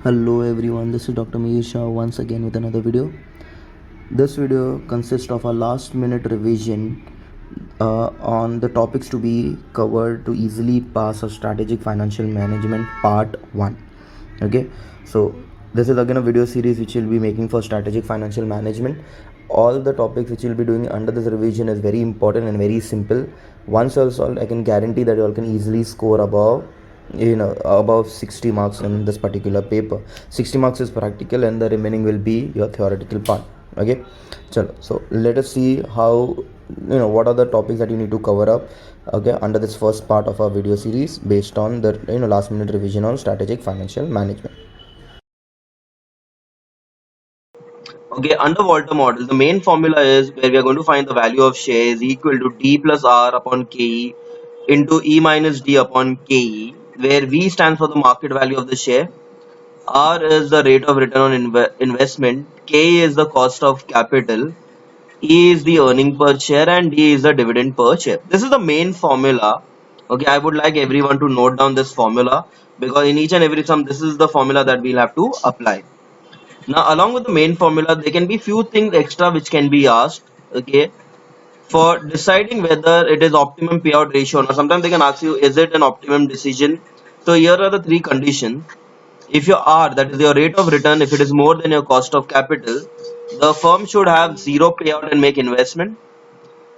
Hello everyone, this is Dr. Mihir Shah once again with another video. This video consists of a last minute revision on the topics to be covered to easily pass a strategic financial management part 1. Okay, so this is again a video series which will be making for strategic financial management. All the topics which we'll be doing under this revision is very important and very simple. Once all solved, I can guarantee that you all can easily score above 60 marks in this particular paper. 60 marks is practical and the remaining will be your theoretical part. Okay, so let us see how what are the topics that you need to cover up under this first part of our video series based on the last minute revision on strategic financial management. Okay, under Walter model, the main formula is where we are going to find the value of share is equal to D plus R upon KE into E minus D upon KE, where V stands for the market value of the share, R is the rate of return on investment, K is the cost of capital, E is the earning per share, and D is the dividend per share. This is the main formula. Okay, I would like everyone to note down this formula because in each and every sum, this is the formula that we'll have to apply. Now, along with the main formula, there can be few things extra which can be asked. Okay, for deciding whether it is optimum payout ratio or sometimes they can ask you, is it an optimum decision? So here are the three conditions. If your R, that is your rate of return, if it is more than your cost of capital, the firm should have zero payout and make investment.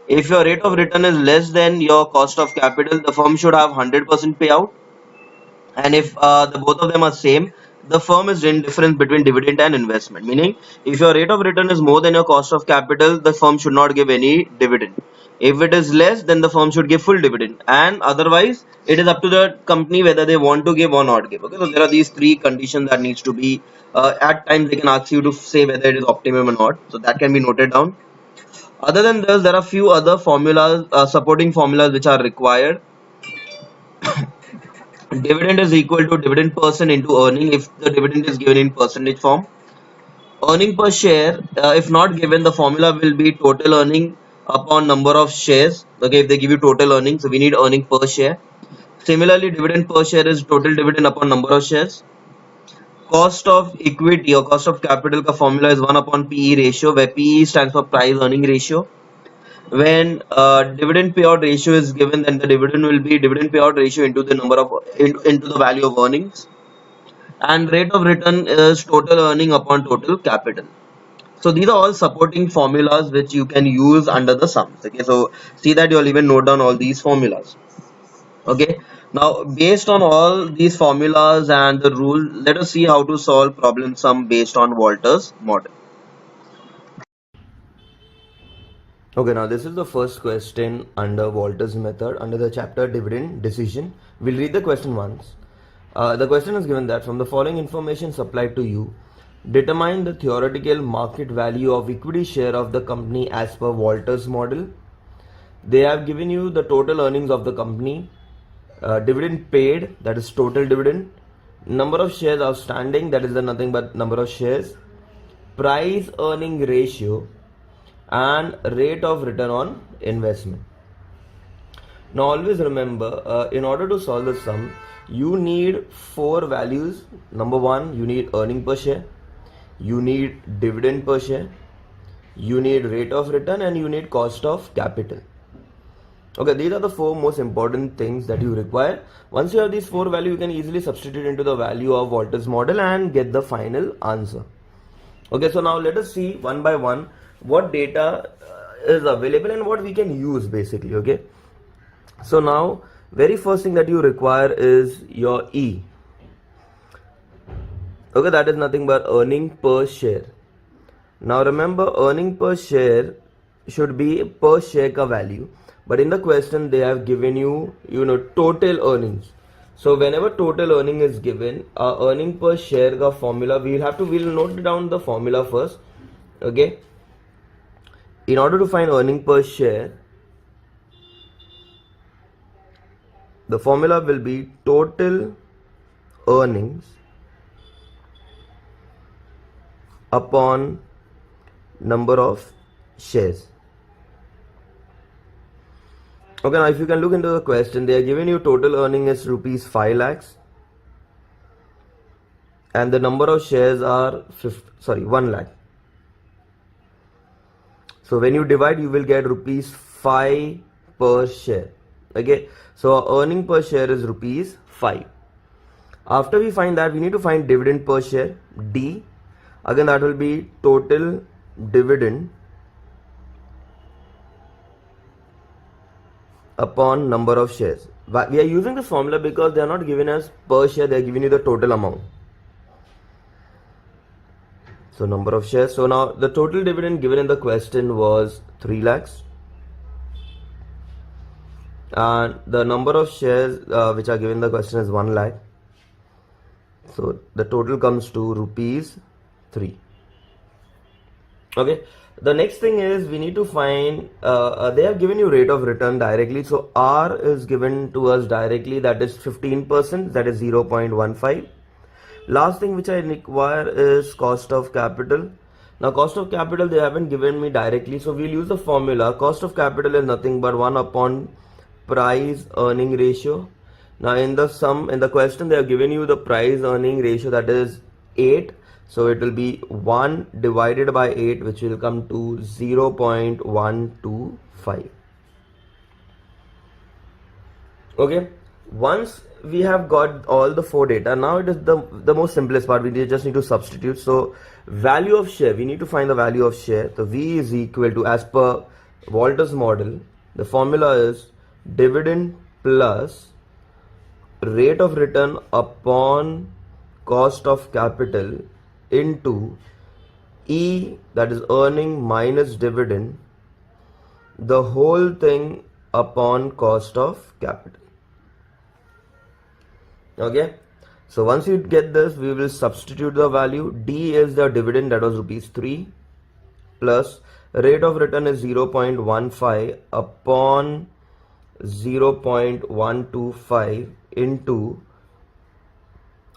If your rate of return is less than your cost of capital, the firm should have 100% payout. And if the both of them are same, the firm is indifferent between dividend and investment, meaning if your rate of return is more than your cost of capital, the firm should not give any dividend. If it is less, then the firm should give full dividend, and otherwise it is up to the company whether they want to give or not give. Okay, so there are these three conditions that needs to be at times they can ask you to say whether it is optimum or not, so that can be noted down. Other than this, there are few other formulas, supporting formulas which are required. Dividend is equal to dividend percent into earning if the dividend is given in percentage form. Earning per share, if not given, the formula will be total earning upon number of shares. Okay, if they give you total earning, so we need earning per share. Similarly, dividend per share is total dividend upon number of shares. Cost of equity or cost of capital का formula is 1 upon PE ratio, where PE stands for price earning ratio. When dividend payout ratio is given, then the dividend will be dividend payout ratio into the number of into the value of earnings, and rate of return is total earning upon total capital. So these are all supporting formulas which you can use under the sums. Okay, so see that you'll even note down all these formulas. Okay, now based on all these formulas and the rule, let us see how to solve problem sum based on Walter's model. Okay, now this is the first question under Walter's method under the chapter dividend decision. We'll read the question once. The question is given that from the following information supplied to you, determine the theoretical market value of equity share of the company as per Walter's model. They have given you the total earnings of the company, dividend paid, that is total dividend, number of shares outstanding, that is the nothing but number of shares, price earning ratio, and rate of return on investment. Now always remember, in order to solve the sum, you need four values. Number one, you need earning per share, you need dividend per share, you need rate of return, and you need cost of capital. Okay, these are the four most important things that you require. Once you have these four values, you can easily substitute into the value of Walter's model and get the final answer. Okay, so now let us see one by one what data is available and what we can use basically. Okay, so now very first thing that you require is your E. Okay, that is nothing but earning per share. Now remember, earning per share should be per share ka value, but in the question they have given you total earnings. So whenever total earning is given, earning per share ka formula we'll note down the formula first. Okay, in order to find earning per share, the formula will be total earnings upon number of shares. Okay, now if you can look into the question, they are giving you total earning is rupees 5 lakhs and the number of shares are 1 lakh. So when you divide, you will get rupees 5 per share. Okay, so our earning per share is rupees 5. After we find that, we need to find dividend per share, D. Again, that will be total dividend upon number of shares. We are using this formula because they are not given as per share, they are giving you the total amount. So number of shares. So now the total dividend given in the question was 3 lakhs. And the number of shares which are given in the question is 1 lakh. So the total comes to rupees 3. Okay. The next thing is we need to find, they have given you rate of return directly. So R is given to us directly, that is 15%, that is 0.15. Last thing which I require is cost of capital. Now cost of capital they haven't given me directly, so we'll use the formula. Cost of capital is nothing but 1 upon price earning ratio. Now in the question they have given you the price earning ratio, that is 8. So it will be 1 divided by 8, which will come to 0.125. Okay. Once we have got all the 4 data, now it is the most simplest part. We just need to substitute. So value of share, we need to find the value of share. So V is equal to, as per Walter's model, the formula is dividend plus rate of return upon cost of capital into E, that is earning minus dividend, the whole thing upon cost of capital. Okay, so once you get this, we will substitute the value. D is the dividend, that was rupees 3, plus rate of return is 0.15 upon 0.125 into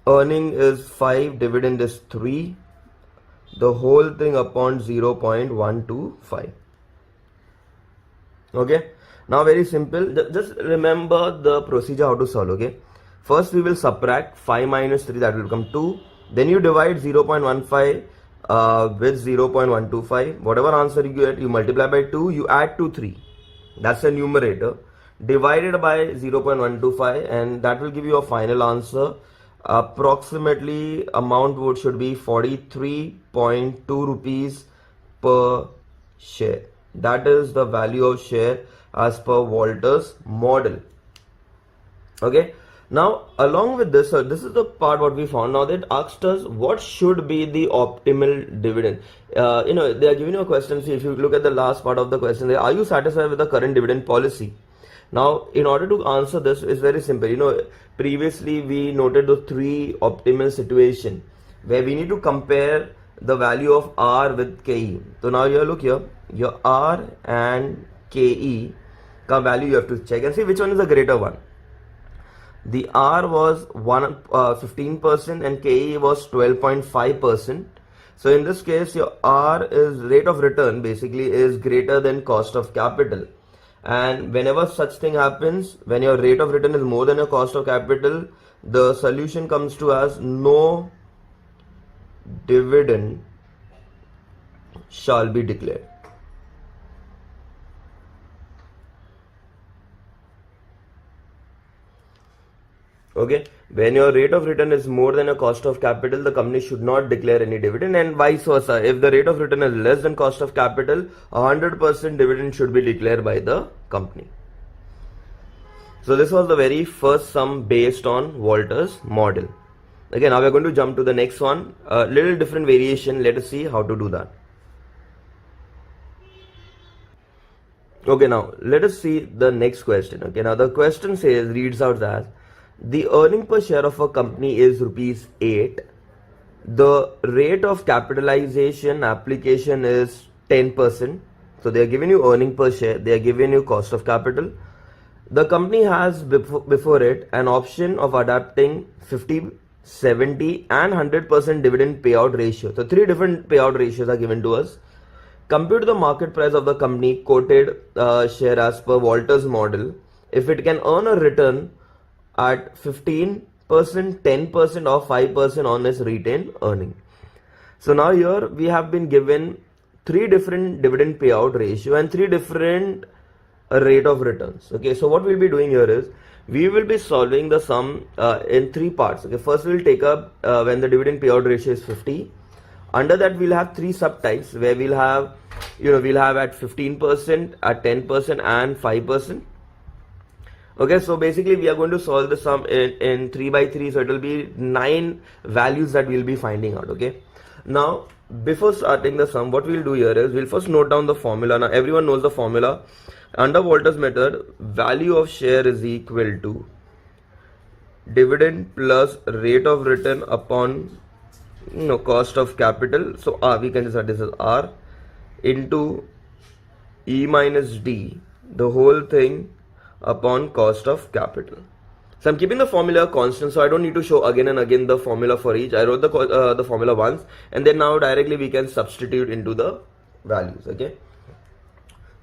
earning is 5, dividend is 3, the whole thing upon 0.125. Okay, now very simple. Just remember the procedure how to solve. Okay, first we will subtract 5 minus 3, that will become 2. Then you divide 0.15 with 0.125. Whatever answer you get, you multiply by 2, you add to 3. That's the numerator. Divided by 0.125, and that will give you a final answer. Approximately amount should be 43.2 rupees per share. That is the value of share as per Walter's model. Okay. Now along with this, this is the part what we found. Now that asked us what should be the optimal dividend. They are giving you a question. See, if you look at the last part of the question, are you satisfied with the current dividend policy? Now, in order to answer this, is very simple. Previously we noted the 3 optimal situation where we need to compare the value of R with KE. So now you look here, your R and KE ka value you have to check and see which one is the greater one. The R was 15% and KE was 12.5%. So in this case, your R is rate of return basically is greater than cost of capital. And whenever such thing happens, when your rate of return is more than your cost of capital, the solution comes to as no dividend shall be declared. Okay, when your rate of return is more than a cost of capital, the company should not declare any dividend, and vice versa. If the rate of return is less than cost of capital, 100% dividend should be declared by the company. So this was the very first sum based on Walter's model. Okay, now we are going to jump to the next one. A little different variation. Let us see how to do that. Okay, now let us see the next question. Okay, now the question reads out as, the earning per share of a company is rupees 8. The rate of capitalization application is 10%. So they are giving you earning per share. They are giving you cost of capital. The company has before it an option of adapting 50, 70 and 100% dividend payout ratio. So 3 different payout ratios are given to us. Compute the market price of the company quoted share as per Walter's model. If it can earn a return at 15, 10% or 5% on its retained earning. So now here we have been given three different dividend payout ratio and three different rate of returns. Okay, so what we'll be doing here is we will be solving the sum in three parts. Okay, first we'll take up when the dividend payout ratio is 50. Under that we'll have three subtypes where we'll have at 15%, at 10% and 5%. Okay, so basically we are going to solve the sum in 3 by 3, so it will be 9 values that we'll be finding out. Okay, now before starting the sum, what we'll do here is we'll first note down the formula. Now everyone knows the formula. Under Walter's method, value of share is equal to dividend plus rate of return upon cost of capital. So we can decide this is R into E minus D, the whole thing upon cost of capital. So I'm keeping the formula constant, so I don't need to show again and again the formula for each. I wrote the formula once, and then now directly we can substitute into the values. Okay,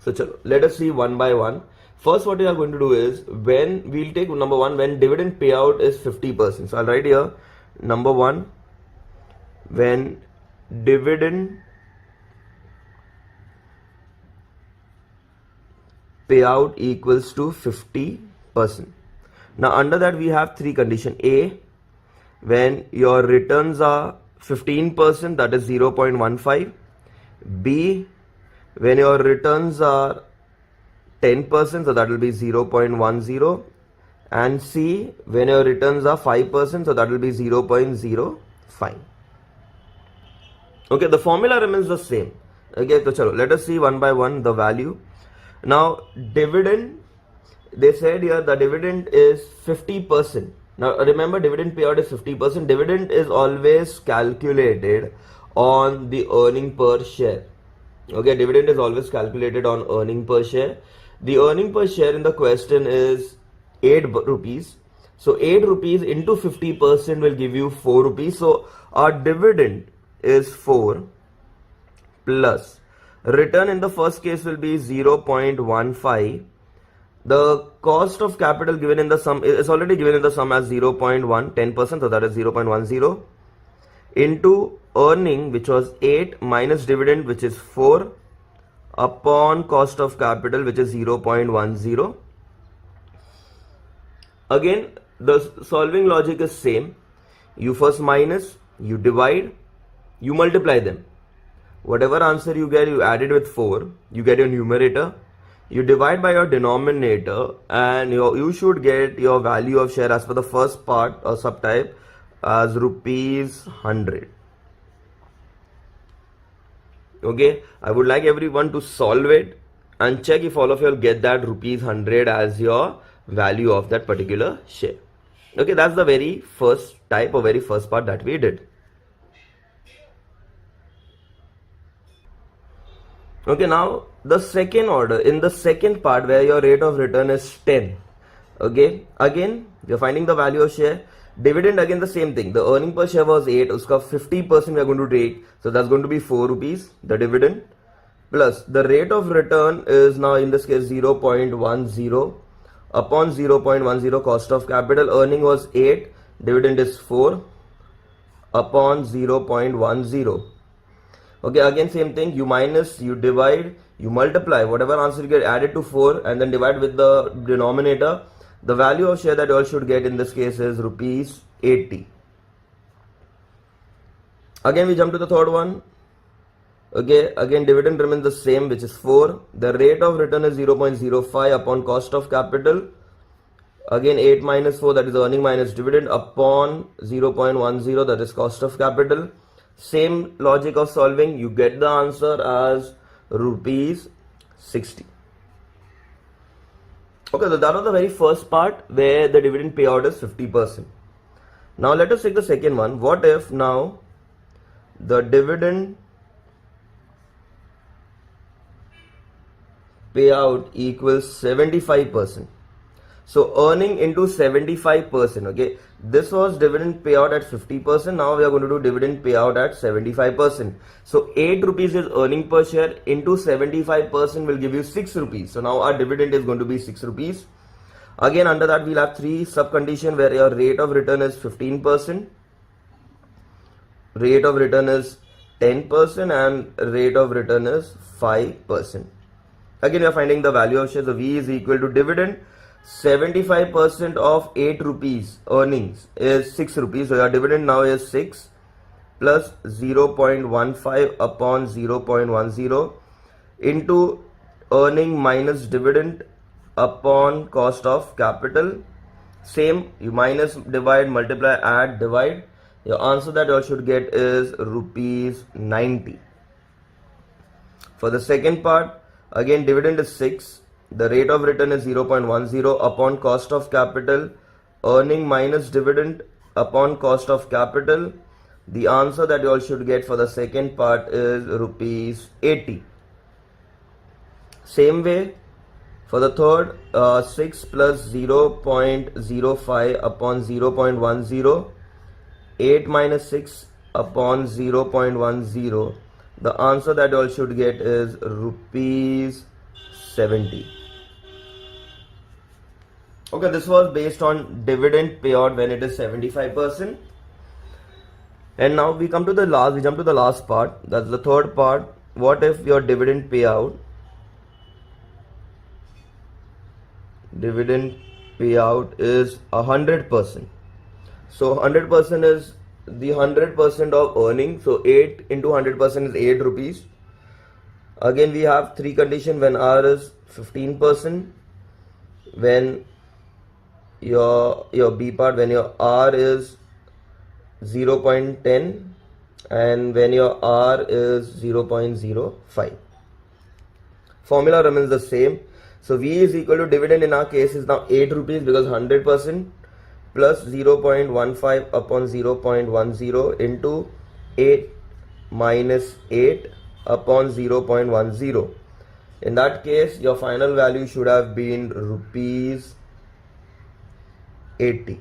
so chalo, let us see one by one. First, what we are going to do is when we'll take number one, when dividend payout is 50%. So I'll write here number one, when dividend payout equals to 50%. Now under that we have three conditions. A, when your returns are 15%, that is 0.15. B, when your returns are 10%, so that will be 0.10. And C, when your returns are 5%, so that will be 0.05. Okay, the formula remains the same. Okay, so chalo, let us see one by one the value. Now dividend, they said here the dividend is 50%. Now remember, dividend payout is 50%. Dividend is always calculated on the earning per share. Okay, dividend is always calculated on earning per share. The earning per share in the question is 8 rupees. So 8 rupees into 50% will give you 4 rupees. So our dividend is 4 plus return in the first case will be 0.15. The cost of capital given in the sum is already given in the sum as 0.1, 10%, so that is 0.10 into earning, which was 8, minus dividend, which is 4, upon cost of capital, which is 0.10. Again, the solving logic is same. You first minus, you divide, you multiply them. Whatever answer you get, you add it with 4, you get your numerator, you divide by your denominator, and you should get your value of share as per the first part or subtype as rupees 100. Okay, I would like everyone to solve it and check if all of you will get that rupees 100 as your value of that particular share. Okay, that's the very first type or very first part that we did. Okay, now the second order, in the second part where your rate of return is 10. Okay, again you're finding the value of share. Dividend, again the same thing. The earning per share was 8, uska 50% we are going to take, so that's going to be 4 rupees, the dividend, plus the rate of return is now in this case 0.10 upon 0.10 cost of capital. Earning was 8, dividend is 4 upon 0.10. Okay, again same thing, you minus, you divide, you multiply, whatever answer you get, add it to 4 and then divide with the denominator. The value of share that you all should get in this case is rupees 80. Again we jump to the third one. Okay, again dividend remains the same, which is 4. The rate of return is 0.05 upon cost of capital. Again 8 minus 4, that is earning minus dividend, upon 0.10, that is cost of capital. Same logic of solving, you get the answer as rupees 60. Okay, so that was the very first part where the dividend payout is 50%. Now let us take the second one. What if now the dividend payout equals 75%? So earning into 75%. Okay, this was dividend payout at 50%. Now we are going to do dividend payout at 75%. So 8 rupees is earning per share into 75% will give you 6 rupees. So now our dividend is going to be 6 rupees. Again, under that we'll have three sub condition where your rate of return is 15%, rate of return is 10%, and rate of return is 5%. Again, we are finding the value of shares. So V is equal to dividend. 75% of 8 rupees earnings is 6 rupees. So your dividend now is 6 plus 0.15 upon 0.10 into earning minus dividend upon cost of capital. Same, you minus, divide, multiply, add, divide. Your answer that you all should get is rupees 90. For the second part, again dividend is 6, the rate of return is 0.10 upon cost of capital, earning minus dividend upon cost of capital. The answer that you all should get for the second part is rupees 80. Same way, for the third, 6 plus 0.05 upon 0.10, 8 minus 6 upon 0.10. The answer that you all should get is rupees 70. Okay, this was based on dividend payout when it is 75%. And now we jump to the last part. That's the third part. What if your dividend payout is 100%? So 100% is the 100% of earning. So 8 into 100% is 8 rupees. Again, we have three conditions when R is 15%, when your B part, when your R is 0.10, and when your R is 0.05. Formula remains the same. So V is equal to dividend in our case is now 8 rupees because 100% plus 0.15 upon 0.10 into 8 minus 8 upon 0.10. In that case, your final value should have been rupees 80.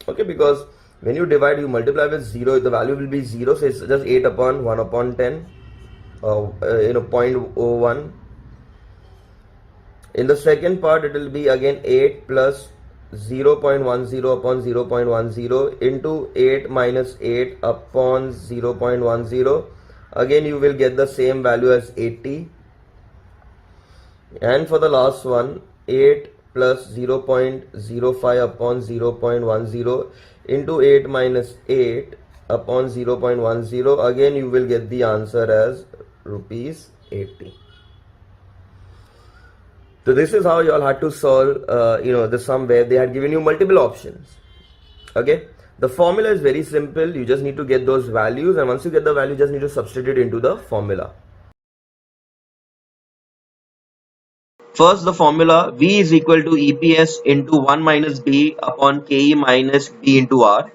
Okay, because when you divide, you multiply with 0, the value will be 0, so it's just 8 upon 1 upon 10, 0.01. In the second part, it will be again 8 plus 0.10 upon 0.10 into 8 minus 8 upon 0.10. Again, you will get the same value as 80. And for the last one, 8 plus 0.05 upon 0.10 into 8 minus 8 upon 0.10. Again, you will get the answer as rupees 80. So this is how you all had to solve, the sum where they had given you multiple options. Okay, the formula is very simple. You just need to get those values, and once you get the value, you just need to substitute into the formula. First, the formula V is equal to EPS into 1 minus B upon KE minus B into R,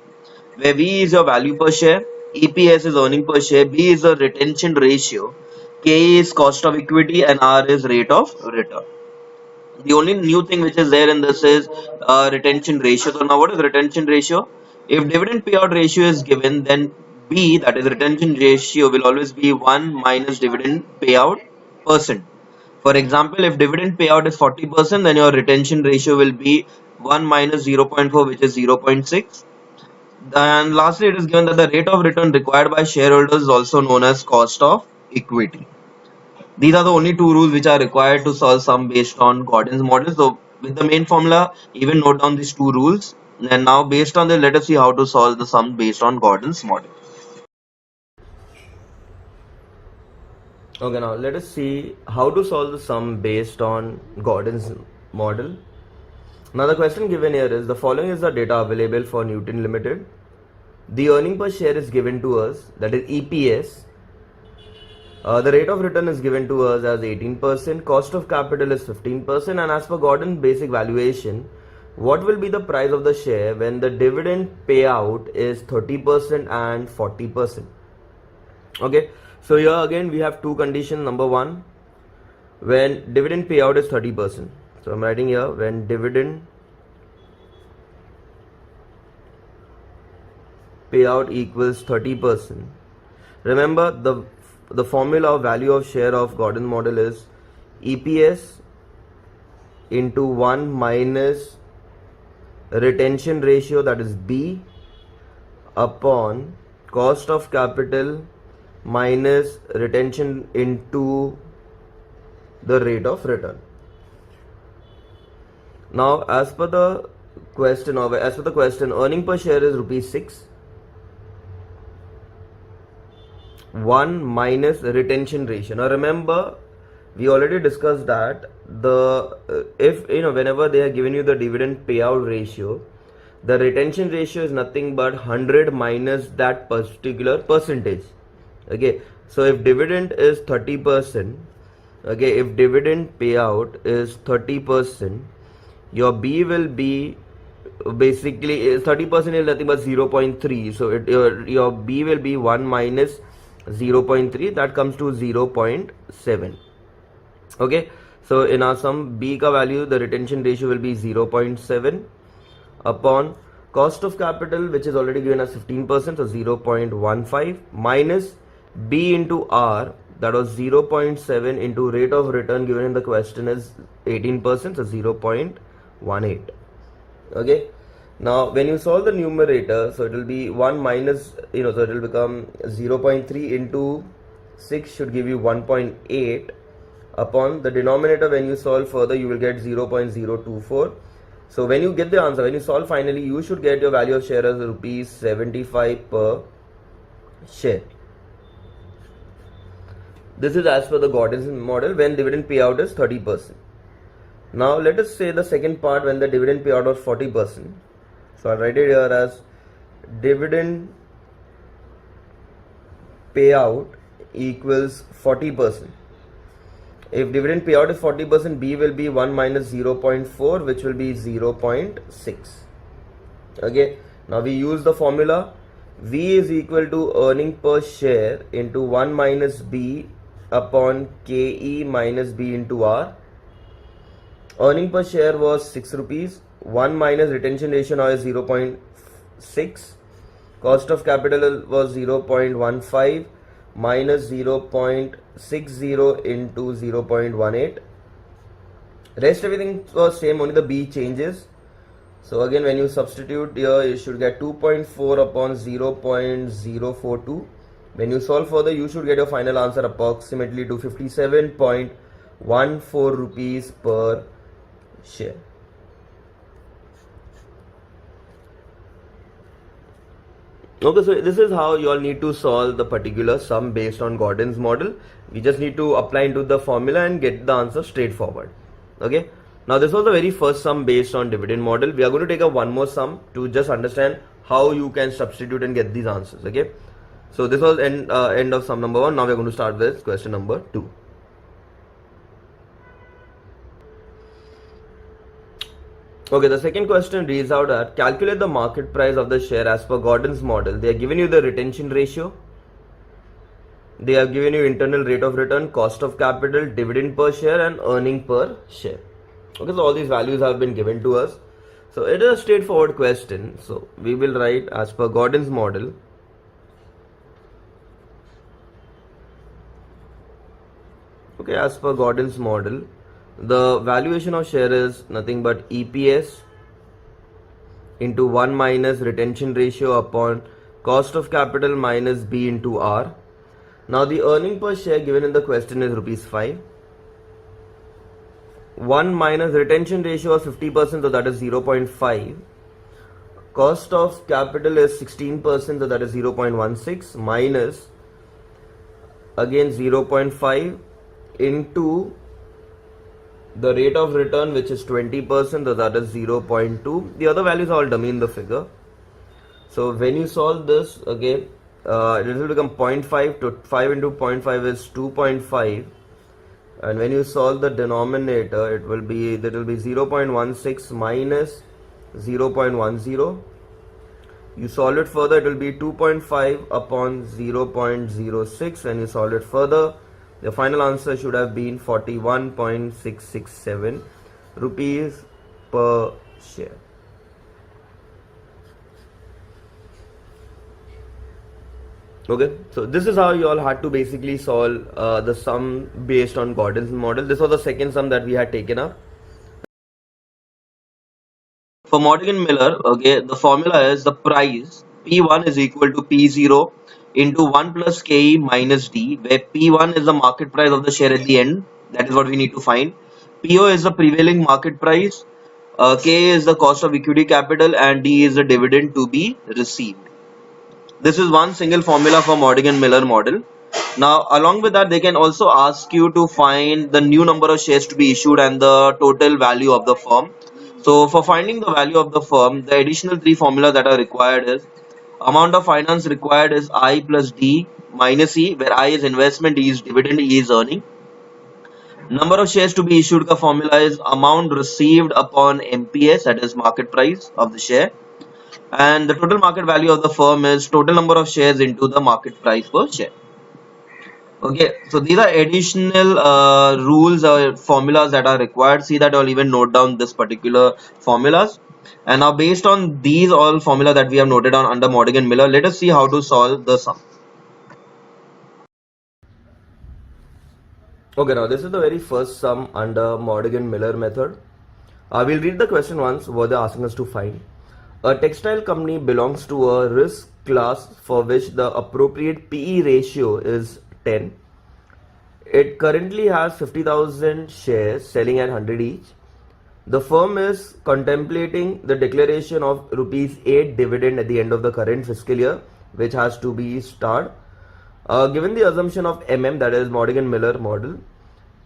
where V is your value per share, EPS is earning per share, B is the retention ratio, KE is cost of equity, and R is rate of return. The only new thing which is there in this is retention ratio. So now what is retention ratio? If dividend payout ratio is given, then B, that is retention ratio, will always be 1 minus dividend payout percent. For example, if dividend payout is 40%, then your retention ratio will be 1 minus 0.4, which is 0.6. And lastly, it is given that the rate of return required by shareholders is also known as cost of equity. These are the only two rules which are required to solve sum based on Gordon's model. So with the main formula, even note down these two rules. And now based on this, let us see how to solve the sum based on Gordon's model. Okay, now let us see how to solve the sum based on Gordon's model. Now the question given here is, the following is the data available for Newton Limited. The earning per share is given to us, that is EPS. The rate of return is given to us as 18%, cost of capital is 15%, and as per Gordon's basic valuation, what will be the price of the share when the dividend payout is 30% and 40%? Okay, so here again we have two conditions. Number one, when dividend payout is 30%. So I'm writing here, when dividend payout equals 30%. Remember, the the formula of value of share of Gordon model is EPS into 1 minus retention ratio, that is B, upon cost of capital minus retention into the rate of return. Now as per the question, earning per share is rupees 6. 1 minus retention ratio. Now remember, we already discussed that if whenever they are giving you the dividend payout ratio, the retention ratio is nothing but 100 minus that particular percentage. Okay, so if dividend is 30%, okay, if dividend payout is 30%, your B will be basically 30% is nothing but 0.3. So your B will be 1 minus 0.3, that comes to 0.7. Okay, so in our sum, B ka value, the retention ratio will be 0.7 upon cost of capital, which is already given as 15%, so 0.15 minus B into R, that was 0.7 into rate of return given in the question is 18%, so 0.18. Okay, now when you solve the numerator, so it will be 1 minus, so it will become 0.3 into 6 should give you 1.8 upon the denominator. When you solve further, you will get 0.024. So when you get the answer, when you solve finally, you should get your value of share as rupees 75 per share. This is as per the Gordon model when dividend payout is 30%. Now let us say the second part when the dividend payout was 40%. So I'll write it here as dividend payout equals 40%. If dividend payout is 40%, B will be 1 minus 0.4, which will be 0.6. Okay, now we use the formula V is equal to earning per share into 1 minus B upon KE minus B into R. Earning per share was 6 rupees. 1 minus retention ratio now is 0.6. Cost of capital was 0.15 minus 0.60 into 0.18. Rest everything was same, only the B changes. So again, when you substitute here, you should get 2.4 upon 0.042. When you solve further, you should get your final answer approximately to 57.14 rupees per share. Okay, so this is how you all need to solve the particular sum based on Gordon's model. We just need to apply into the formula and get the answer straightforward. Okay, now this was the very first sum based on dividend model. We are going to take up one more sum to just understand how you can substitute and get these answers. Okay, so this was end of sum number 1. Now we are going to start with question number 2. Okay, the second question reads out that calculate the market price of the share as per Gordon's model. They are giving you the retention ratio. They have given you internal rate of return, cost of capital, dividend per share and earning per share. Okay, so all these values have been given to us. So it is a straightforward question. So we will write as per Gordon's model. Okay, as per Gordon's model, the valuation of share is nothing but EPS into 1 minus retention ratio upon cost of capital minus B into R. Now the earning per share given in the question is rupees 5. 1 minus retention ratio of 50%, so that is 0.5. Cost of capital is 16%, so that is 0.16 minus again 0.5 into the rate of return, which is 20%, so that is 0.2. The other values are all dummy in the figure. So when you solve this, okay, it will become 0.5 to 5 into 0.5 is 2.5. And when you solve the denominator, it will be 0.16 minus 0.10. You solve it further, it will be 2.5 upon 0.06. When you solve it further, the final answer should have been 41.667 rupees per share. Okay, so this is how you all had to basically solve the sum based on Gordon's model. This was the second sum that we had taken up. For Modigliani-miller, okay, the formula is the price P1 is equal to P0 into 1 plus KE minus D, where P1 is the market price of the share at the end. That is what we need to find. PO is the prevailing market price. K is the cost of equity capital, and D is the dividend to be received. This is one single formula for Modigliani-miller model. Now, along with that, they can also ask you to find the new number of shares to be issued and the total value of the firm. So, for finding the value of the firm, the additional three formulas that are required is amount of finance required is I plus D minus E, where I is investment, E is dividend, E is earning. Number of shares to be issued ka formula is amount received upon MPS, that is market price of the share. And the total market value of the firm is total number of shares into the market price per share. Okay, so these are additional rules or formulas that are required. See that I'll even note down this particular formulas. And now based on these all formula that we have noted on under Modigliani-miller, let us see how to solve the sum. Okay, now this is the very first sum under Modigliani-miller method. We'll read the question once, what they're asking us to find. A textile company belongs to a risk class for which the appropriate PE ratio is 10. It currently has 50,000 shares selling at 100 each. The firm is contemplating the declaration of rupees 8 dividend at the end of the current fiscal year, which has to be starred. Given the assumption of that is Modigliani-miller model,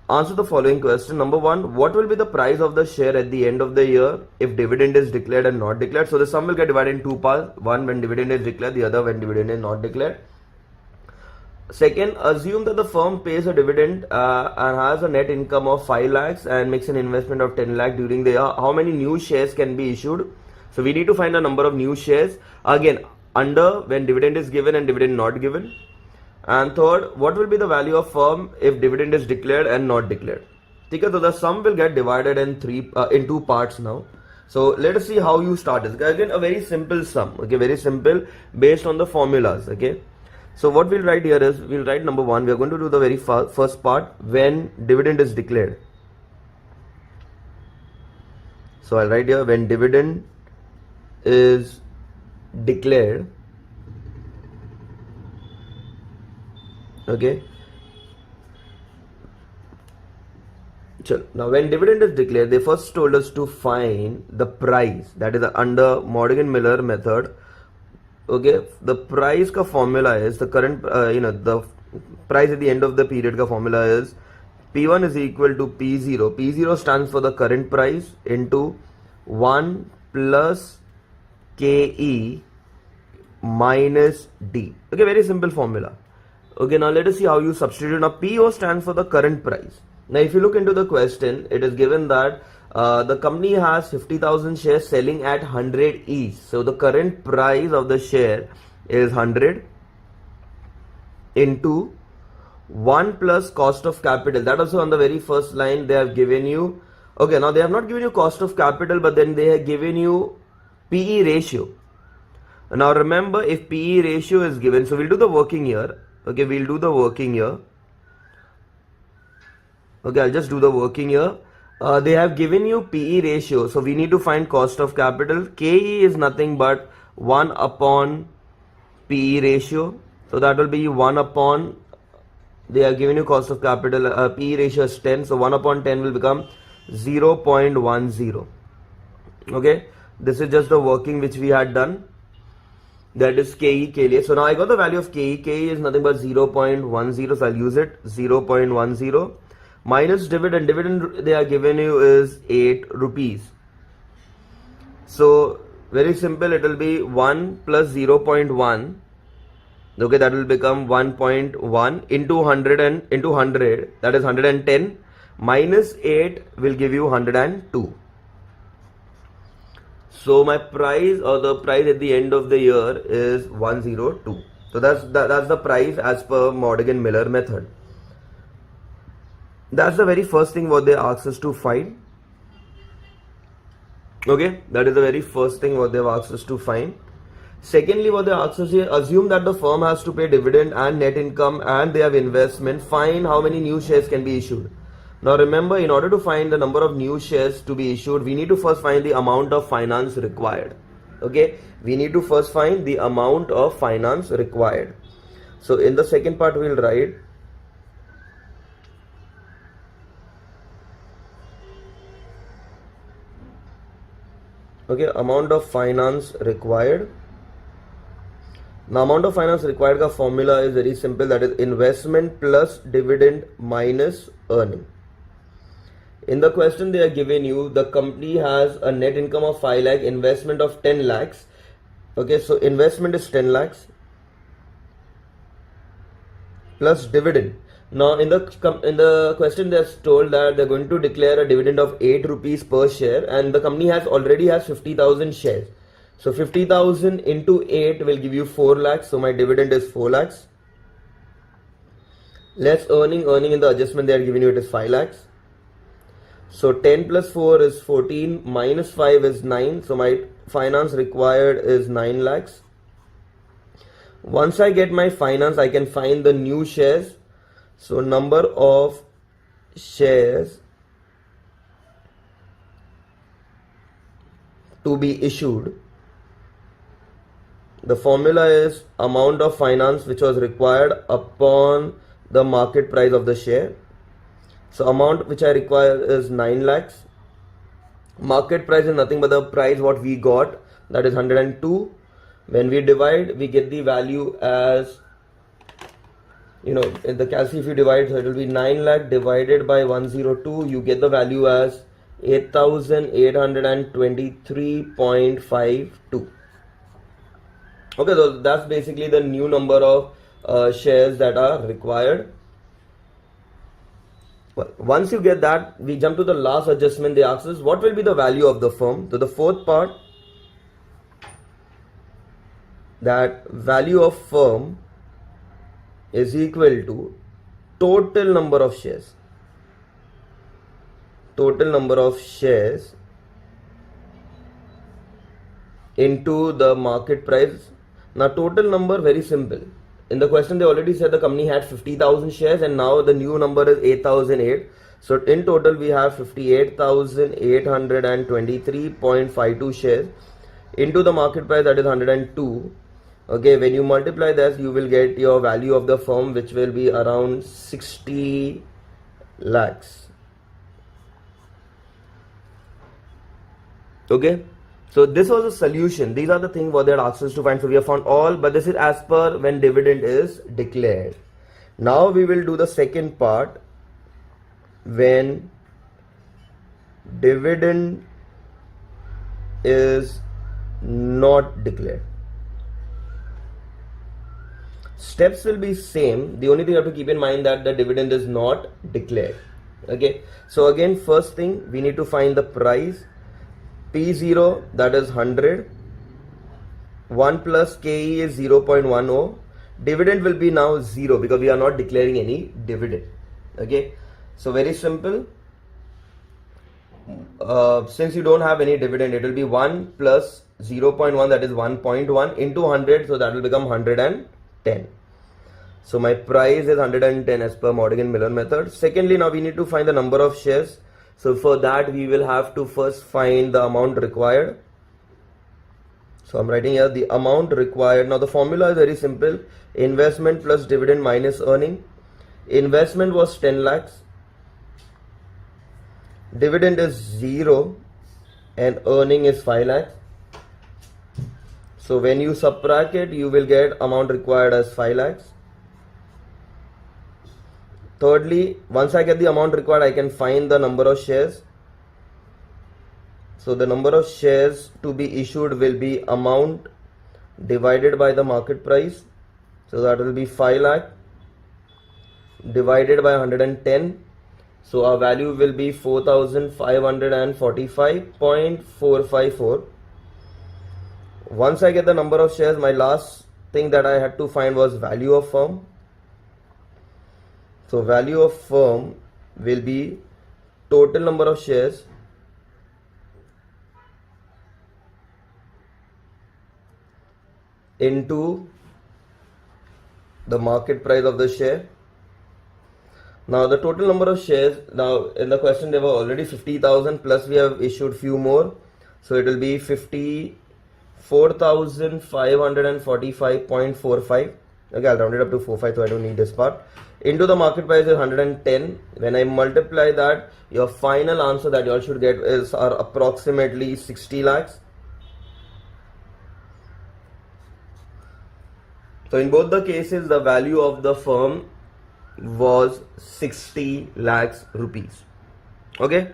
answer the following question. Number one, what will be the price of the share at the end of the year if dividend is declared and not declared? So the sum will get divided in two parts. One when dividend is declared, the other when dividend is not declared. Second, assume that the firm pays a dividend and has a net income of 5 lakhs and makes an investment of 10 lakh during the year. How many new shares can be issued? So we need to find the number of new shares. Again, under when dividend is given and dividend not given. And third, what will be the value of firm if dividend is declared and not declared? Okay, so the sum will get divided in two parts now. So let us see how you start this. Again, a very simple sum. Okay, very simple based on the formulas. Okay. So what we'll write here is, we'll write number one, we are going to do the very first part when dividend is declared. So I'll write here when dividend is declared. Okay. So now when dividend is declared, they first told us to find the price, that is under Modigliani-miller method. Okay, the price ka formula is the current, the price at the end of the period ka formula is P1 is equal to P0. P0 stands for the current price into 1 plus KE minus D. Okay, very simple formula. Okay, now let us see how you substitute. Now PO stands for the current price. Now if you look into the question, it is given that the company has 50,000 shares selling at 100 each. So the current price of the share is 100 into 1 plus cost of capital. That also on the very first line they have given you. Okay, now they have not given you cost of capital, but then they have given you PE ratio. Now remember, if PE ratio is given, so we'll do the working here. Okay, we'll do the working here. Okay, I'll just do the working here. They have given you PE ratio, so we need to find cost of capital. KE is nothing but 1 upon PE ratio. So that will be 1 upon, they are giving you cost of capital, PE ratio is 10. So 1 upon 10 will become 0.10. Okay, this is just the working which we had done. That is KE ke liye. So now I got the value of KE. KE is nothing but 0.10. So I'll use it, 0.10. Minus dividend. Dividend they are given you is 8 rupees. So very simple, it will be 1 plus 0.1. Okay, that will become 1.1 into 100 and into 100, that is 110, minus 8 will give you 102. So my price, or the price at the end of the year, is 102. So that's the price as per Modigliani-miller method. That's the very first thing what they asked us to find. Okay, that is the very first thing what they've asked us to find. Secondly, what they ask us here, assume that the firm has to pay dividend and net income and they have investment. Find how many new shares can be issued. Now remember, in order to find the number of new shares to be issued, we need to first find the amount of finance required. Okay, we need to first find the amount of finance required. So in the second part, we'll write amount of finance required. Now amount of finance required का formula is very simple, that is investment plus dividend minus earning. In the question they are giving you, the company has a net income of 5 lakh, investment of 10 lakhs. Okay, so investment is 10 lakhs plus dividend. Now in the question they are told that they're going to declare a dividend of 8 rupees per share, and the company already has 50,000 shares. So 50,000 into 8 will give you 4 lakhs. So my dividend is 4 lakhs. Less earning in the adjustment they are giving you, it is 5 lakhs. So 10 plus 4 is 14, minus 5 is 9. So my finance required is 9 lakhs. Once I get my finance, I can find the new shares. So number of shares to be issued. The formula is amount of finance which was required upon the market price of the share. So amount which I require is 9 lakhs. Market price is nothing but the price what we got, that is 102. When we divide, we get the value as, in the calculation if you divide, so it will be 9 lakh divided by 102. You get the value as 8,823.52. Okay, so that's basically the new number of shares that are required. Well, once you get that, we jump to the last adjustment. They ask us what will be the value of the firm. So the fourth part, that value of firm is equal to total number of shares. Total number of shares into the market price. Now total number, very simple. In the question they already said the company had 50,000 shares and now the new number is 8,008. So in total we have 58,823.52 shares into the market price, that is 102. Okay, when you multiply this, you will get your value of the firm, which will be around 60 lakhs. Okay, so this was a solution. These are the things what they had asked us to find. So we have found all, but this is as per when dividend is declared. Now we will do the second part, when dividend is not declared. Steps will be same. The only thing you have to keep in mind that the dividend is not declared. Okay, so again, first thing we need to find the price. P0, that is 100. 1 plus KE is 0.10. Dividend will be now 0 because we are not declaring any dividend. Okay, so very simple. Since you don't have any dividend, it will be 1 plus 0.1, that is 1.1 into 100, so that will become 110. So my price is 110 as per Modigliani-miller method. Secondly, now we need to find the number of shares. So for that we will have to first find the amount required. So I'm writing here the amount required. Now the formula is very simple. Investment plus dividend minus earning. Investment was 10 lakhs. Dividend is 0 and earning is 5 lakhs. So when you subtract it, you will get amount required as 5 lakhs. Thirdly, once I get the amount required, I can find the number of shares. So the number of shares to be issued will be amount divided by the market price. So that will be 5 lakh divided by 110. So our value will be 4,545.454. Once I get the number of shares, my last thing that I had to find was value of firm. So value of firm will be total number of shares into the market price of the share. Now the total number of shares, now in the question there were already 50,000 plus we have issued few more, so it will be 54,545.45. Okay, I'll round it up to 45, so I don't need this part. Into the market price is 110. When I multiply that, your final answer that you all should get is approximately 60 lakhs. So in both the cases, the value of the firm was 60 lakhs rupees. Okay,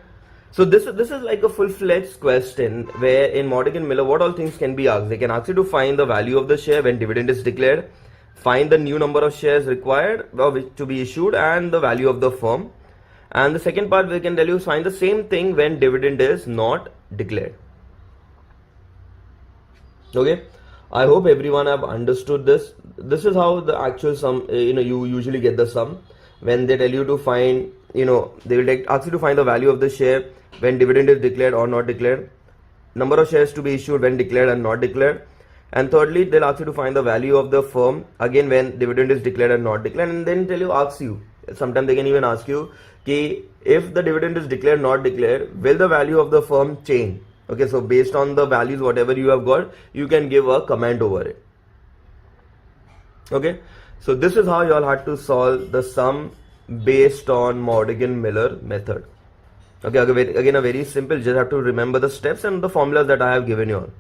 so this is like a full-fledged question where in Modigliani-miller what all things can be asked. They can ask you to find the value of the share when dividend is declared, find the new number of shares required to be issued, and the value of the firm. And the second part we can tell you find the same thing when dividend is not declared. Okay, I hope everyone have understood this. This is how the actual sum, you usually get the sum when they tell you to find, they will ask you to find the value of the share when dividend is declared or not declared, number of shares to be issued when declared and not declared, and thirdly they'll ask you to find the value of the firm again when dividend is declared and not declared, and then ask you, sometimes they can even ask you, okay, if the dividend is declared not declared, will the value of the firm change? Okay, so based on the values whatever you have got, you can give a comment over it. Okay, so this is how you all had to solve the sum based on Modigliani-miller method. Okay, again a very simple, just have to remember the steps and the formulas that I have given you all.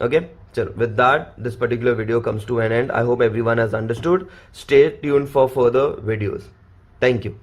Okay, so with that this particular video comes to an end. I hope everyone has understood. Stay tuned for further videos. Thank you.